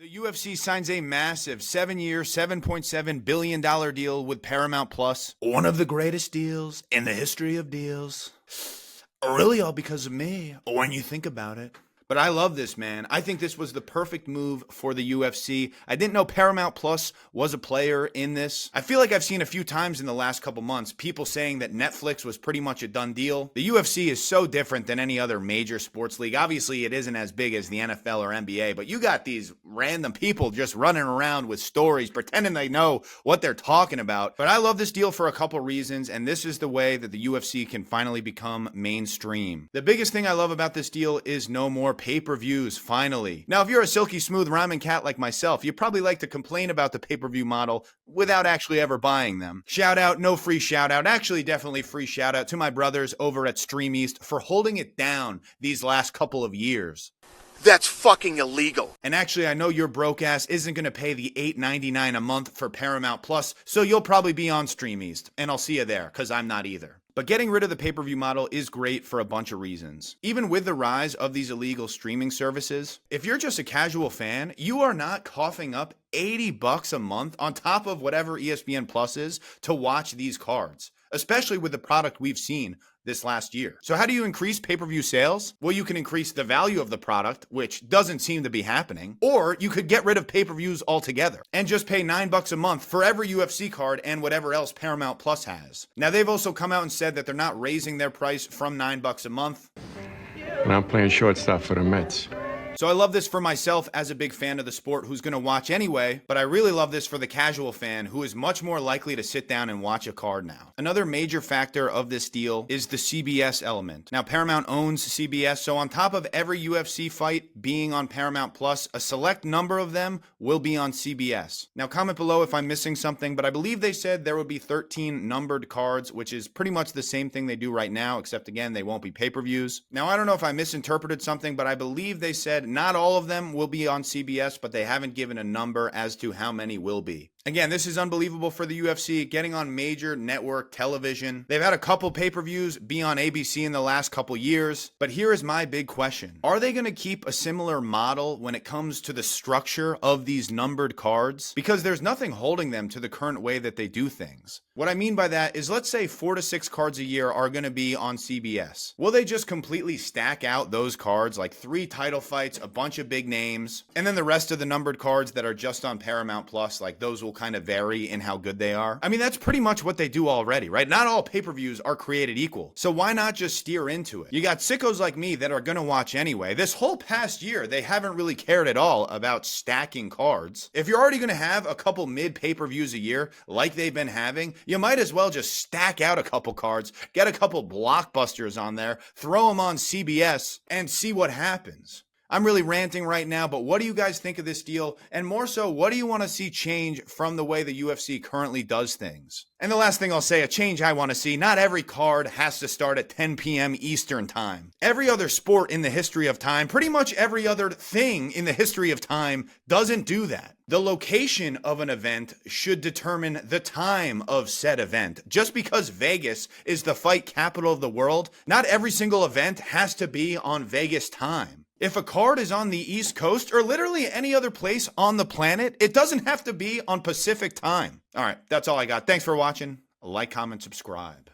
The UFC signs a massive 7-year, $7.7 billion deal with Paramount Plus. One of the greatest deals in the history of deals. Really all because of me, when you think about it. But I love this, man. I think this was the perfect move for the UFC. I didn't know Paramount Plus was a player in this. I feel like I've seen a few times in the last couple months people saying that Netflix was pretty much a done deal. The UFC is so different than any other major sports league. Obviously, it isn't as big as the NFL or NBA, but you got these random people just running around with stories, pretending they know what they're talking about. But I love this deal for a couple reasons, and this is the way that the UFC can finally become mainstream. The biggest thing I love about this deal is no more pay-per-views, finally. Now, if you're a silky smooth ramen cat like myself, you probably like to complain about the pay-per-view model without actually ever buying them. Shout out, no free shout out, actually definitely free shout out to my brothers over at Stream East for holding it down these last couple of years. That's fucking illegal. And actually, I know your broke ass isn't going to pay the $8.99 a month for Paramount Plus, so you'll probably be on Stream East, and I'll see you there, because I'm not either. But getting rid of the pay-per-view model is great for a bunch of reasons. Even with the rise of these illegal streaming services, if you're just a casual fan, you are not coughing up $80 a month on top of whatever ESPN Plus is to watch these cards, especially with the product we've seen this last year. So how do you increase pay-per-view sales? Well, you can increase the value of the product, which doesn't seem to be happening, or you could get rid of pay-per-views altogether and just pay $9 a month for every UFC card and whatever else Paramount Plus has. Now, they've also come out and said that they're not raising their price from $9 a month. And I'm playing shortstop for the Mets. So I love this for myself as a big fan of the sport who's going to watch anyway, but I really love this for the casual fan who is much more likely to sit down and watch a card now. Another major factor of this deal is the CBS element. Now, Paramount owns CBS, so on top of every UFC fight being on Paramount Plus, a select number of them will be on CBS. Now, comment below if I'm missing something, but I believe they said there would be 13 numbered cards, which is pretty much the same thing they do right now, except again, they won't be pay-per-views. Now, I don't know if I misinterpreted something, but I believe they said not all of them will be on CBS, but they haven't given a number as to how many will be. Again, this is unbelievable for the UFC, getting on major network television. They've had a couple pay-per-views be on ABC in the last couple years, but here is my big question. Are they going to keep a similar model when it comes to the structure of these numbered cards? Because there's nothing holding them to the current way that they do things. What I mean by that is, let's say 4 to 6 cards a year are going to be on CBS. Will they just completely stack out those cards, like 3 title fights, a bunch of big names, and then the rest of the numbered cards that are just on Paramount Plus, like those will kind of vary in how good they are? I mean, that's pretty much what they do already, right? Not all pay-per-views are created equal. So why not just steer into it? You got sickos like me that are going to watch anyway. This whole past year, they haven't really cared at all about stacking cards. If you're already going to have a couple mid pay-per-views a year like they've been having, you might as well just stack out a couple cards, get a couple blockbusters on there, throw them on CBS, and see what happens. I'm really ranting right now, but what do you guys think of this deal? And more so, what do you want to see change from the way the UFC currently does things? And the last thing I'll say, a change I want to see, not every card has to start at 10 p.m. Eastern time. Every other sport in the history of time, pretty much every other thing in the history of time doesn't do that. The location of an event should determine the time of said event. Just because Vegas is the fight capital of the world, not every single event has to be on Vegas time. If a card is on the East Coast or literally any other place on the planet, it doesn't have to be on Pacific time. All right, that's all I got. Thanks for watching. Like, comment, subscribe.